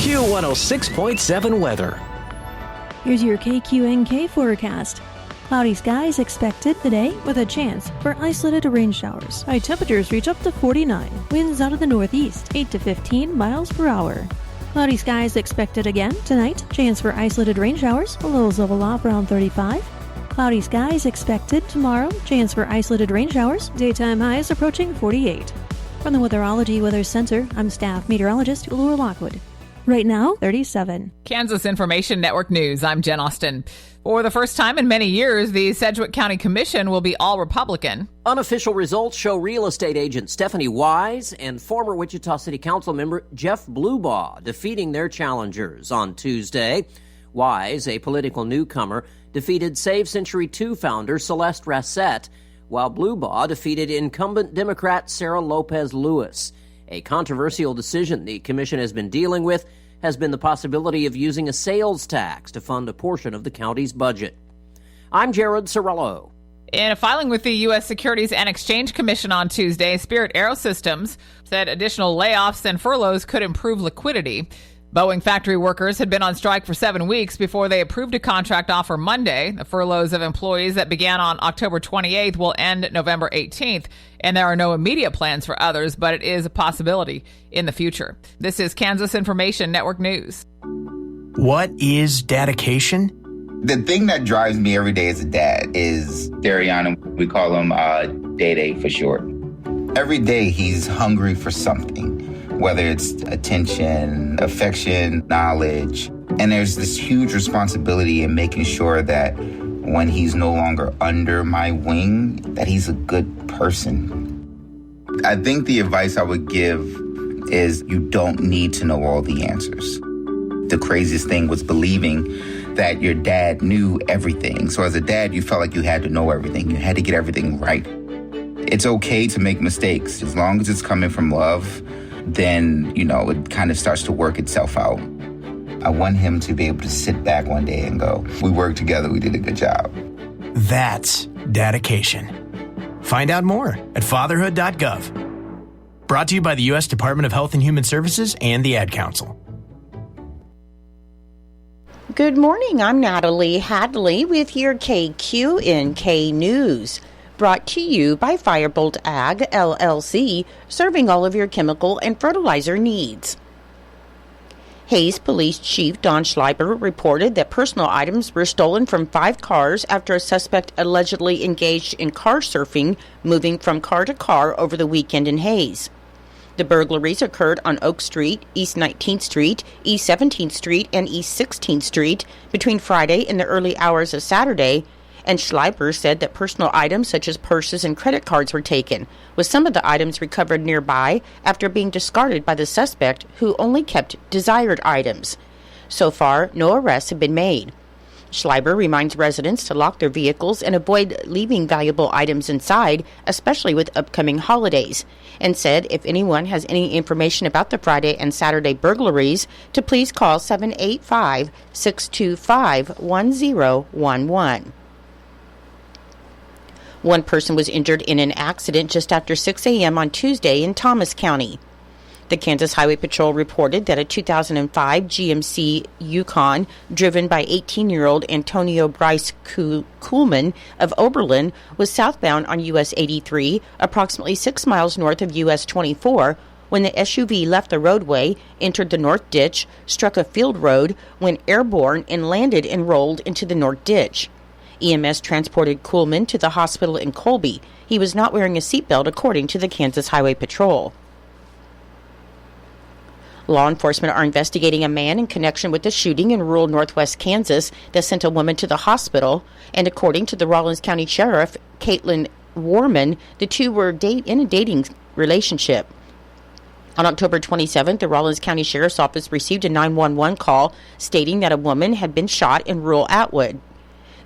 Q106.7 weather. Here's your KQNK forecast. Cloudy skies expected today with a chance for isolated rain showers. High temperatures reach up to 49. Winds out of the northeast, 8 to 15 miles per hour. Cloudy skies expected again tonight. Chance for isolated rain showers. Lows level off around 35. Cloudy skies expected tomorrow. Chance for isolated rain showers. Daytime highs approaching 48. From the Weatherology Weather Center, I'm staff meteorologist Laura Lockwood. Right now, 37. Kansas Information Network News. I'm Jen Austin. For the first time in many years, the Sedgwick County Commission will be all Republican. Unofficial results show real estate agent Stephanie Wise and former Wichita City Council member Jeff Blubaugh defeating their challengers on Tuesday. Wise, a political newcomer, defeated Save Century 2 founder Celeste Rassett, while Blubaugh defeated incumbent Democrat Sarah Lopez Lewis. A controversial decision the commission has been dealing with has been the possibility of using a sales tax to fund a portion of the county's budget. I'm Jared Cirillo. In a filing with the U.S. Securities and Exchange Commission on Tuesday, Spirit AeroSystems said additional layoffs and furloughs could improve liquidity. Boeing factory workers had been on strike for 7 weeks before they approved a contract offer Monday. The furloughs of employees that began on October 28th will end November 18th, and there are no immediate plans for others, but it is a possibility in the future. This is Kansas Information Network News. What is dedication? The thing that drives me every day as a dad is Dariana. We call him Day for short. Every day he's hungry for something, whether it's attention, affection, knowledge. And there's this huge responsibility in making sure that when he's no longer under my wing, that he's a good person. I think the advice I would give is you don't need to know all the answers. The craziest thing was believing that your dad knew everything. So as a dad, you felt like you had to know everything. You had to get everything right. It's okay to make mistakes. As long as it's coming from love, then, it kind of starts to work itself out. I want him to be able to sit back one day and go, we worked together, we did a good job. That's dedication. Find out more at fatherhood.gov. Brought to you by the U.S. Department of Health and Human Services and the Ad Council. Good morning, I'm Natalie Hadley with your KQNK News. Brought to you by Firebolt Ag, LLC, serving all of your chemical and fertilizer needs. Hayes Police Chief Don Schleiber reported that personal items were stolen from 5 cars after a suspect allegedly engaged in car surfing, moving from car to car over the weekend in Hayes. The burglaries occurred on Oak Street, East 19th Street, East 17th Street, and East 16th Street between Friday and the early hours of Saturday, and Schleiber said that personal items such as purses and credit cards were taken, with some of the items recovered nearby after being discarded by the suspect, who only kept desired items. So far, no arrests have been made. Schleiber reminds residents to lock their vehicles and avoid leaving valuable items inside, especially with upcoming holidays, and said if anyone has any information about the Friday and Saturday burglaries, to please call 785-625-1011. One person was injured in an accident just after 6 a.m. on Tuesday in Thomas County. The Kansas Highway Patrol reported that a 2005 GMC Yukon, driven by 18-year-old Antonio Bryce Kuhlman of Oberlin, was southbound on US 83, approximately 6 miles north of US 24, when the SUV left the roadway, entered the north ditch, struck a field road, went airborne, and landed and rolled into the north ditch. EMS transported Kuhlman to the hospital in Colby. He was not wearing a seatbelt, according to the Kansas Highway Patrol. Law enforcement are investigating a man in connection with the shooting in rural northwest Kansas that sent a woman to the hospital, and according to the Rawlins County Sheriff, Caitlin Warman, the two were in a dating relationship. On October 27th, the Rawlins County Sheriff's Office received a 911 call stating that a woman had been shot in rural Atwood.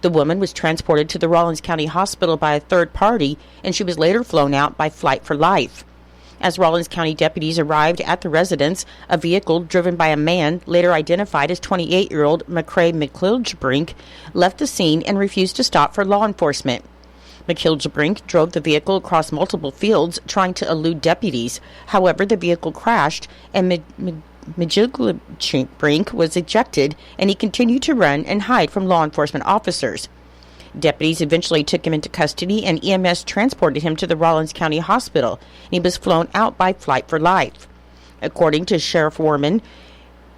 The woman was transported to the Rawlins County Hospital by a third party, and she was later flown out by Flight for Life. As Rawlins County deputies arrived at the residence, a vehicle driven by a man, later identified as 28-year-old McCrae McKilgebrink, left the scene and refused to stop for law enforcement. McKilgebrink drove the vehicle across multiple fields, trying to elude deputies. However, the vehicle crashed, and Brink was ejected, and he continued to run and hide from law enforcement officers. Deputies eventually took him into custody, and EMS transported him to the Rollins County Hospital, and he was flown out by Flight for Life. According to Sheriff Warman,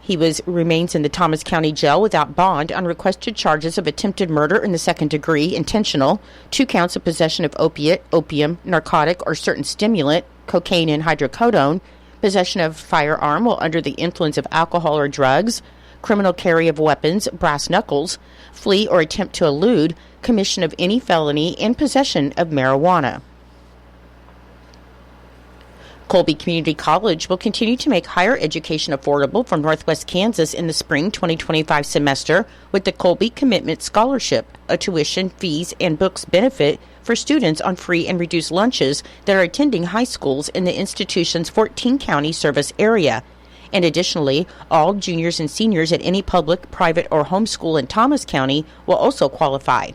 he remains in the Thomas County Jail without bond on requested charges of attempted murder in the second degree, intentional, 2 counts of possession of opium, narcotic, or certain stimulant, cocaine and hydrocodone, possession of firearm while under the influence of alcohol or drugs, criminal carry of weapons, brass knuckles, flee or attempt to elude, commission of any felony, and possession of marijuana. Colby Community College will continue to make higher education affordable for Northwest Kansas in the spring 2025 semester with the Colby Commitment Scholarship, a tuition, fees, and books benefit for students on free and reduced lunches that are attending high schools in the institution's 14-county service area. And additionally, all juniors and seniors at any public, private, or home school in Thomas County will also qualify.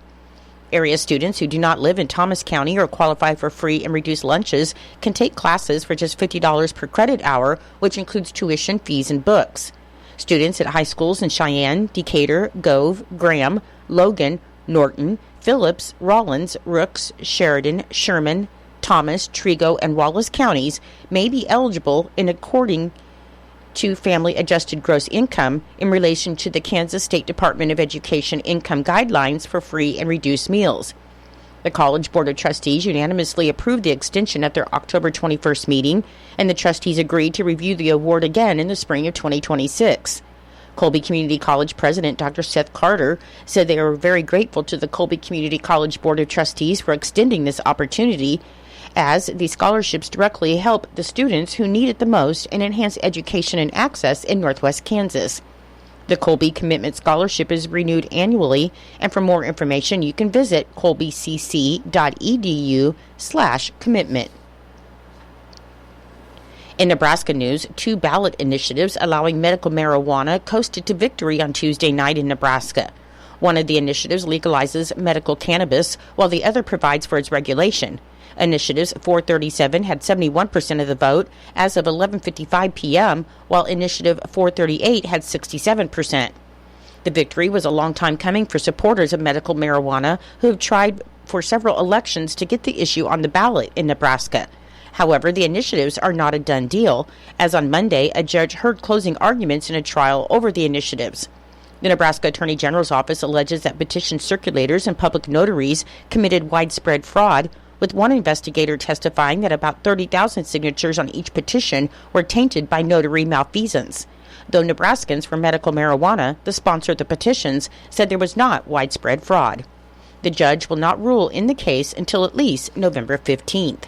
Area students who do not live in Thomas County or qualify for free and reduced lunches can take classes for just $50 per credit hour, which includes tuition, fees, and books. Students at high schools in Cheyenne, Decatur, Gove, Graham, Logan, Norton, Phillips, Rollins, Rooks, Sheridan, Sherman, Thomas, Trigo, and Wallace counties may be eligible in according to family adjusted gross income in relation to the Kansas State Department of Education income guidelines for free and reduced meals. The College Board of Trustees unanimously approved the extension at their October 21st meeting, and the trustees agreed to review the award again in the spring of 2026. Colby Community College President Dr. Seth Carter said they are very grateful to the Colby Community College Board of Trustees for extending this opportunity, as these scholarships directly help the students who need it the most and enhance education and access in Northwest Kansas. The Colby Commitment Scholarship is renewed annually, and for more information, you can visit colbycc.edu/commitment. In Nebraska news, 2 ballot initiatives allowing medical marijuana coasted to victory on Tuesday night in Nebraska. One of the initiatives legalizes medical cannabis, while the other provides for its regulation. Initiatives 437 had 71% of the vote as of 11:55 p.m., while Initiative 438 had 67%. The victory was a long time coming for supporters of medical marijuana who have tried for several elections to get the issue on the ballot in Nebraska. However, the initiatives are not a done deal, as on Monday, a judge heard closing arguments in a trial over the initiatives. The Nebraska Attorney General's office alleges that petition circulators and public notaries committed widespread fraud, with one investigator testifying that about 30,000 signatures on each petition were tainted by notary malfeasance. Though Nebraskans for Medical Marijuana, the sponsor of the petitions, said there was not widespread fraud. The judge will not rule in the case until at least November 15th.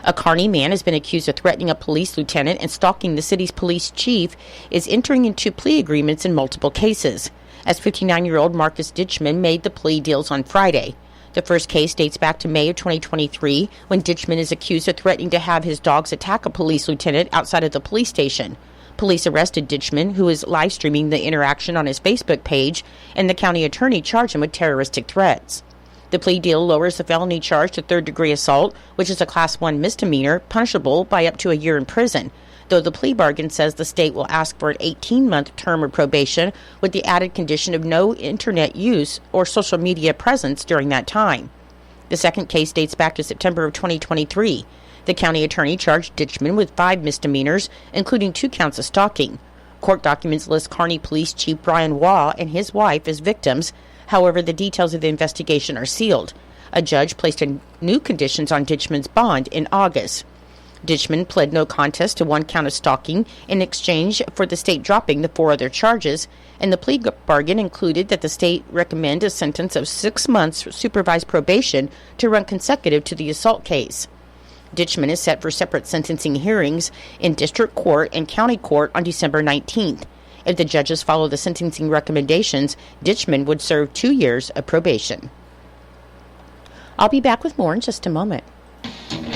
A Kearney man has been accused of threatening a police lieutenant and stalking the city's police chief is entering into plea agreements in multiple cases, as 59-year-old Marcus Ditchman made the plea deals on Friday. The first case dates back to May of 2023, when Ditchman is accused of threatening to have his dogs attack a police lieutenant outside of the police station. Police arrested Ditchman, who is live streaming the interaction on his Facebook page, and the county attorney charged him with terroristic threats. The plea deal lowers the felony charge to third-degree assault, which is a Class 1 misdemeanor, punishable by up to a year in prison, though the plea bargain says the state will ask for an 18-month term of probation with the added condition of no internet use or social media presence during that time. The second case dates back to September of 2023. The county attorney charged Ditchman with 5 misdemeanors, including 2 counts of stalking. Court documents list Kearney Police Chief Brian Waugh and his wife as victims. However, the details of the investigation are sealed. A judge placed new conditions on Ditchman's bond in August. Ditchman pled no contest to 1 count of stalking in exchange for the state dropping the 4 other charges, and the plea bargain included that the state recommend a sentence of 6 months supervised probation to run consecutive to the assault case. Ditchman is set for separate sentencing hearings in district court and county court on December 19th. If the judges follow the sentencing recommendations, Ditchman would serve 2 years of probation. I'll be back with more in just a moment.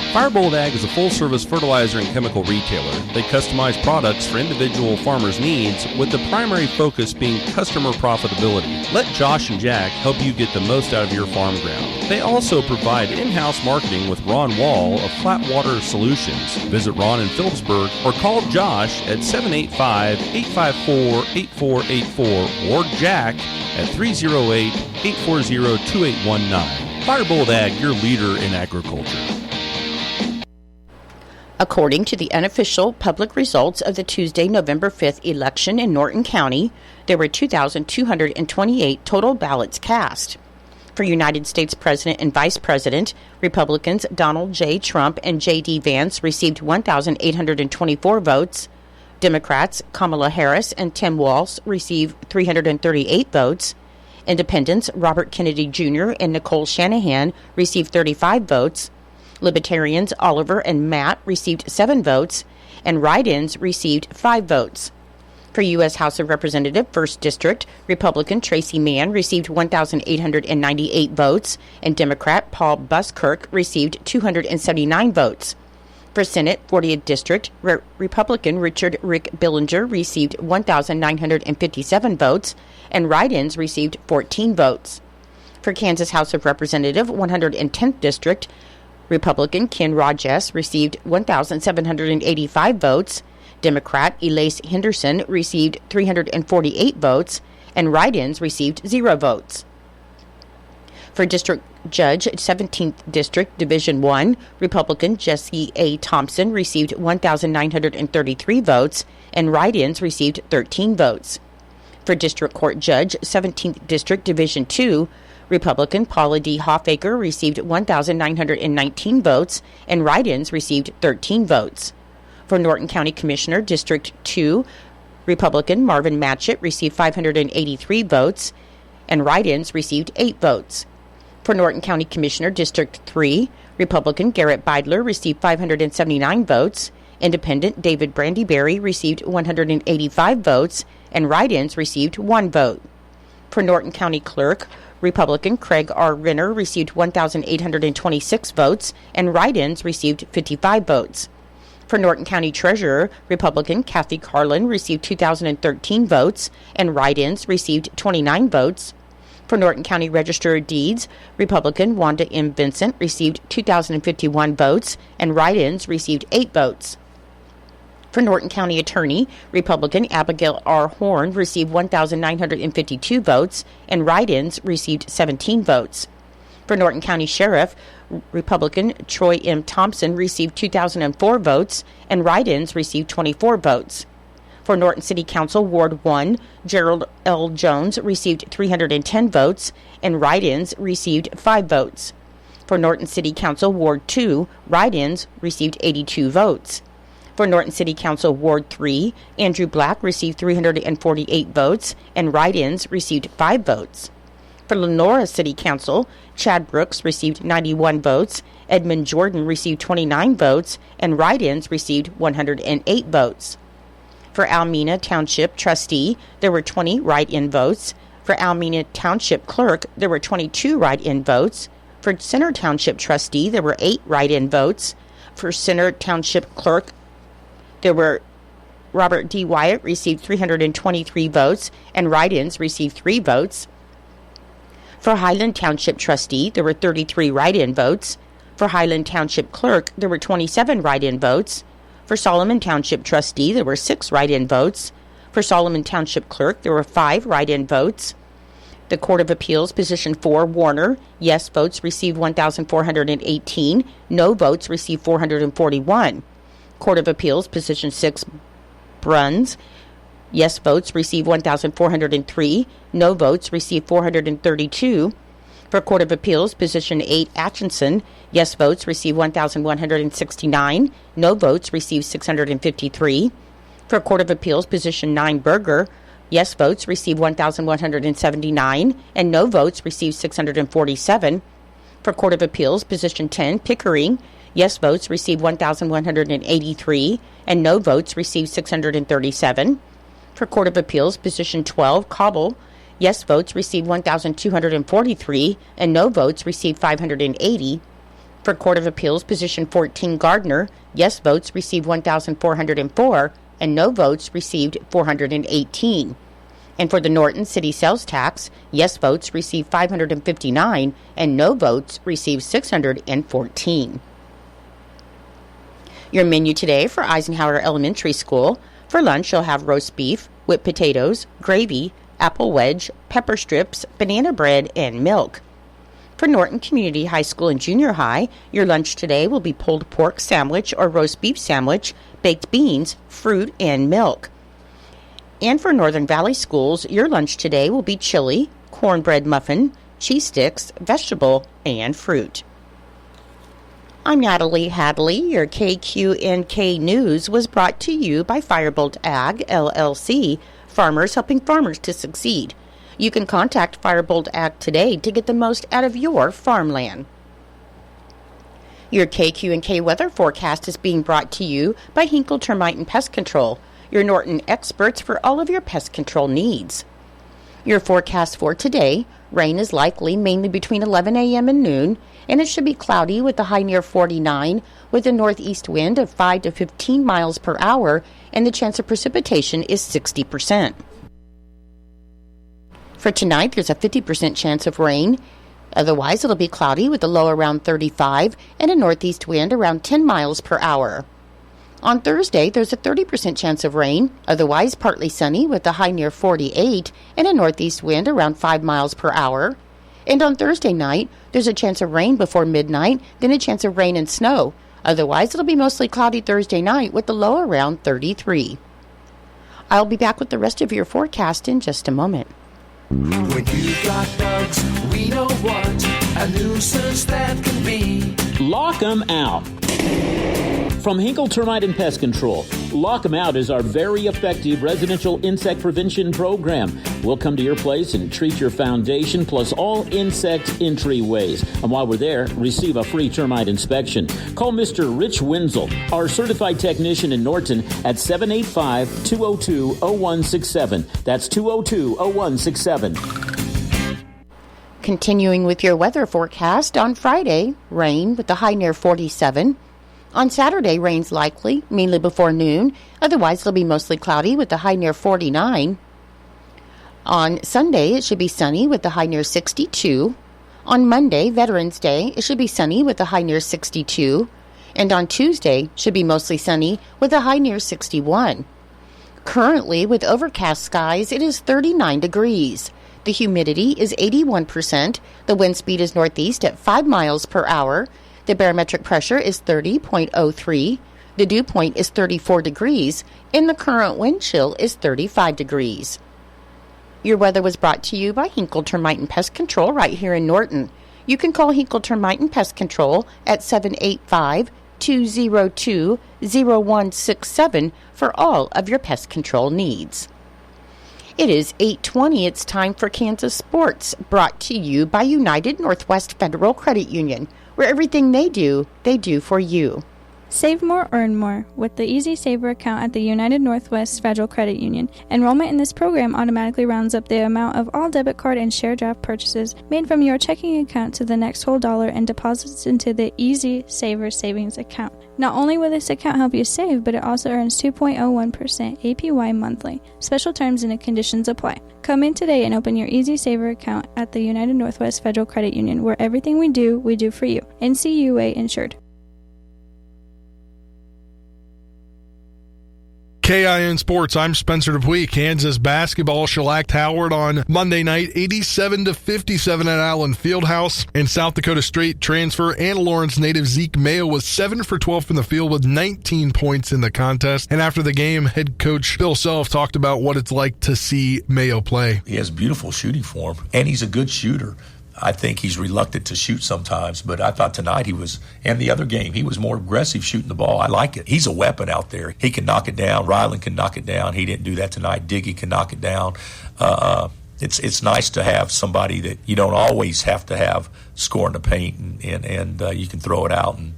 Firebolt Ag is a full-service fertilizer and chemical retailer. They customize products for individual farmers' needs, with the primary focus being customer profitability. Let Josh and Jack help you get the most out of your farm ground. They also provide in-house marketing with Ron Wall of Flatwater Solutions. Visit Ron in Phillipsburg or call Josh at 785-854-8484 or Jack at 308-840-2819. Firebolt Ag, your leader in agriculture. According to the unofficial public results of the Tuesday, November 5th election in Norton County, there were 2,228 total ballots cast. For United States President and Vice President, Republicans Donald J. Trump and J.D. Vance received 1,824 votes. Democrats Kamala Harris and Tim Walz received 338 votes. Independents Robert Kennedy Jr. and Nicole Shanahan received 35 votes. Libertarians Oliver and Matt received 7 votes, and write-ins received 5 votes. For U.S. House of Representatives 1st District, Republican Tracy Mann received 1,898 votes, and Democrat Paul Buskirk received 279 votes. For Senate 40th District, Republican Richard Rick Billinger received 1,957 votes, and write-ins received 14 votes. For Kansas House of Representatives 110th District, Republican Ken Rajes received 1,785 votes, Democrat Elise Henderson received 348 votes, and write-ins received 0 votes. For District Judge, 17th District, Division 1, Republican Jesse A. Thompson received 1,933 votes, and write-ins received 13 votes. For District Court Judge, 17th District, Division 2, Republican Paula D. Hoffaker received 1,919 votes, and write-ins received 13 votes. For Norton County Commissioner, District 2, Republican Marvin Matchett received 583 votes, and write-ins received 8 votes. For Norton County Commissioner, District 3, Republican Garrett Beidler received 579 votes, Independent David Brandyberry received 185 votes, and write-ins received 1 vote. For Norton County Clerk, Republican Craig R. Renner received 1,826 votes, and write-ins received 55 votes. For Norton County Treasurer, Republican Kathy Carlin received 2,013 votes, and write-ins received 29 votes. For Norton County Register of Deeds, Republican Wanda M. Vincent received 2,051 votes, and write-ins received 8 votes. For Norton County Attorney, Republican Abigail R. Horn received 1,952 votes, and write-ins received 17 votes. For Norton County Sheriff, Republican Troy M. Thompson received 2,004 votes, and write-ins received 24 votes. For Norton City Council Ward 1, Gerald L. Jones received 310 votes, and write-ins received 5 votes. For Norton City Council Ward 2, write-ins received 82 votes. For Norton City Council Ward 3, Andrew Black received 348 votes, and write-ins received 5 votes. For Lenora City Council, Chad Brooks received 91 votes, Edmund Jordan received 29 votes, and write-ins received 108 votes. For Almena Township Trustee, there were 20 write-in votes. For Almena Township Clerk, there were 22 write-in votes. For Center Township Trustee, there were 8 write-in votes. For Center Township Clerk, there were Robert D. Wyatt received 323 votes, and write-ins received 3 votes. For Highland Township Trustee, there were 33 write-in votes. For Highland Township Clerk, there were 27 write-in votes. For Solomon Township Trustee, there were 6 write-in votes. For Solomon Township Clerk, there were 5 write-in votes. The Court of Appeals, Position 4, Warner, yes votes received 1,418, no votes received 441. Court of Appeals, Position 6, Bruns, yes votes received 1,403, no votes received 432. For Court of Appeals, Position 8, Atchison, yes votes received 1,169, no votes received 653. For Court of Appeals, Position 9, Berger, yes votes received 1,179, and no votes received 647. For Court of Appeals, Position 10, Pickering, yes votes received 1,183, and no votes received 637. For Court of Appeals, Position 12, Cobble, yes votes received 1,243, and no votes received 580. For Court of Appeals, Position 14, Gardner, yes votes received 1,404, and no votes received 418. And for the Norton City Sales Tax, yes votes received 559, and no votes received 614. Your menu today for Eisenhower Elementary School. For lunch, you'll have roast beef, whipped potatoes, gravy, apple wedge, pepper strips, banana bread, and milk. For Norton Community High School and Junior High, your lunch today will be pulled pork sandwich or roast beef sandwich, baked beans, fruit, and milk. And for Northern Valley Schools, your lunch today will be chili, cornbread muffin, cheese sticks, vegetable, and fruit. I'm Natalie Hadley. Your KQNK News was brought to you by Firebolt Ag, LLC, farmers helping farmers to succeed. You can contact Firebolt Ag today to get the most out of your farmland. Your KQNK weather forecast is being brought to you by Hinkle Termite and Pest Control, your Norton experts for all of your pest control needs. Your forecast for today, rain is likely mainly between 11 a.m. and noon, and it should be cloudy with a high near 49, with a northeast wind of 5 to 15 miles per hour, and the chance of precipitation is 60%. For tonight, there's a 50% chance of rain. Otherwise, it'll be cloudy with a low around 35 and a northeast wind around 10 miles per hour. On Thursday, there's a 30% chance of rain. Otherwise, partly sunny with a high near 48 and a northeast wind around 5 miles per hour. And on Thursday night, there's a chance of rain before midnight, then a chance of rain and snow. Otherwise, it'll be mostly cloudy Thursday night with the low around 33. I'll be back with the rest of your forecast in just a moment. When you got bugs, we know what a nuisance that can be. Lock 'em out. From Hinkle Termite and Pest Control, Lock 'em Out is our very effective residential insect prevention program. We'll come to your place and treat your foundation plus all insect entryways. And while we're there, receive a free termite inspection. Call Mr. Rich Wenzel, our certified technician in Norton, at 785-202-0167. That's 202-0167. Continuing with your weather forecast, on Friday, rain with a high near 47. On Saturday, rain's likely, mainly before noon. Otherwise, it'll be mostly cloudy with a high near 49. On Sunday, it should be sunny with a high near 62. On Monday, Veterans Day, it should be sunny with a high near 62. And on Tuesday, should be mostly sunny with a high near 61. Currently, with overcast skies, it is 39 degrees. The humidity is 81%. The wind speed is northeast at 5 miles per hour. The barometric pressure is 30.03. The dew point is 34 degrees. And the current wind chill is 35 degrees. Your weather was brought to you by Hinkle Termite and Pest Control right here in Norton. You can call Hinkle Termite and Pest Control at 785-202-0167 for all of your pest control needs. It is 8:20. It's time for Kansas Sports, brought to you by United Northwest Federal Credit Union, where everything they do for you. Save more, earn more with the Easy Saver account at the United Northwest Federal Credit Union. Enrollment in this program automatically rounds up the amount of all debit card and share draft purchases made from your checking account to the next whole dollar and deposits into the Easy Saver savings account. Not only will this account help you save, but it also earns 2.01% APY monthly. Special terms and conditions apply. Come in today and open your Easy Saver account at the United Northwest Federal Credit Union, where everything we do for you. NCUA insured. KIN Sports, I'm Spencer Dupuy. Kansas basketball shellacked Howard on Monday night, 87-57 at Allen Fieldhouse. And South Dakota State transfer and Lawrence native Zeke Mayo was 7 for 12 from the field with 19 points in the contest. And after the game, head coach Bill Self talked about what it's like to see Mayo play. He has beautiful shooting form, and he's a good shooter. I think he's reluctant to shoot sometimes, but I thought tonight and the other game, he was more aggressive shooting the ball. I like it. He's a weapon out there. He can knock it down. Ryland can knock it down. He didn't do that tonight. Diggy can knock it down. It's nice to have somebody that you don't always have to have score in the paint, and you can throw it out and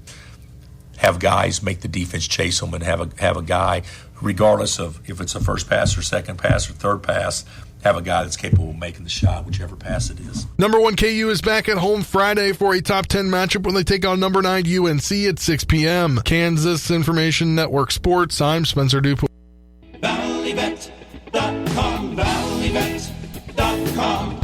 have guys make the defense chase them, and have a guy regardless of if it's a first pass or second pass or third pass, have a guy that's capable of making the shot, whichever pass it is. Number 1 KU is back at home Friday for a top 10 matchup when they take on number 9 UNC at 6 p.m. Kansas Information Network Sports, I'm Spencer Dupuis. ValleyVet.com, ValleyVet.com.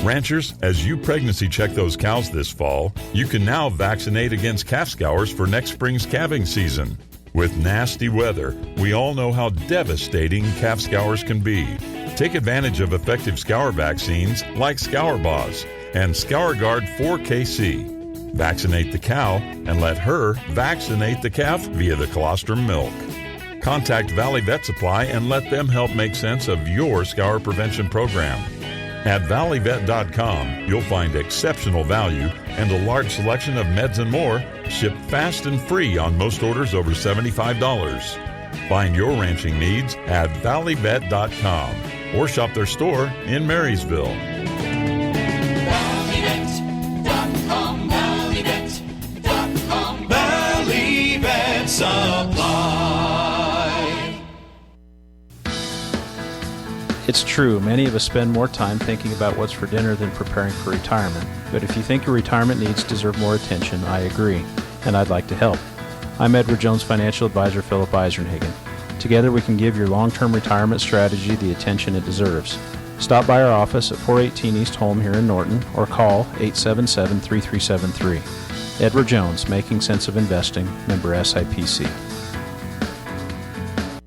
Ranchers, as you pregnancy check those cows this fall, you can now vaccinate against calf scours for next spring's calving season. With nasty weather, we all know how devastating calf scours can be. Take advantage of effective scour vaccines like ScourBoss and ScourGuard 4KC. Vaccinate the cow and let her vaccinate the calf via the colostrum milk. Contact Valley Vet Supply and let them help make sense of your scour prevention program. At valleyvet.com, you'll find exceptional value and a large selection of meds and more, shipped fast and free on most orders over $75. Find your ranching needs at valleyvet.com or shop their store in Marysville. ValleyVet.com, ValleyVet.com, Valley Vet Supply. It's true, many of us spend more time thinking about what's for dinner than preparing for retirement. But if you think your retirement needs deserve more attention, I agree, and I'd like to help. I'm Edward Jones Financial Advisor Philip Eisenhagen. Together we can give your long-term retirement strategy the attention it deserves. Stop by our office at 418 East Holm here in Norton or call 877-3373. Edward Jones, Making Sense of Investing, member SIPC.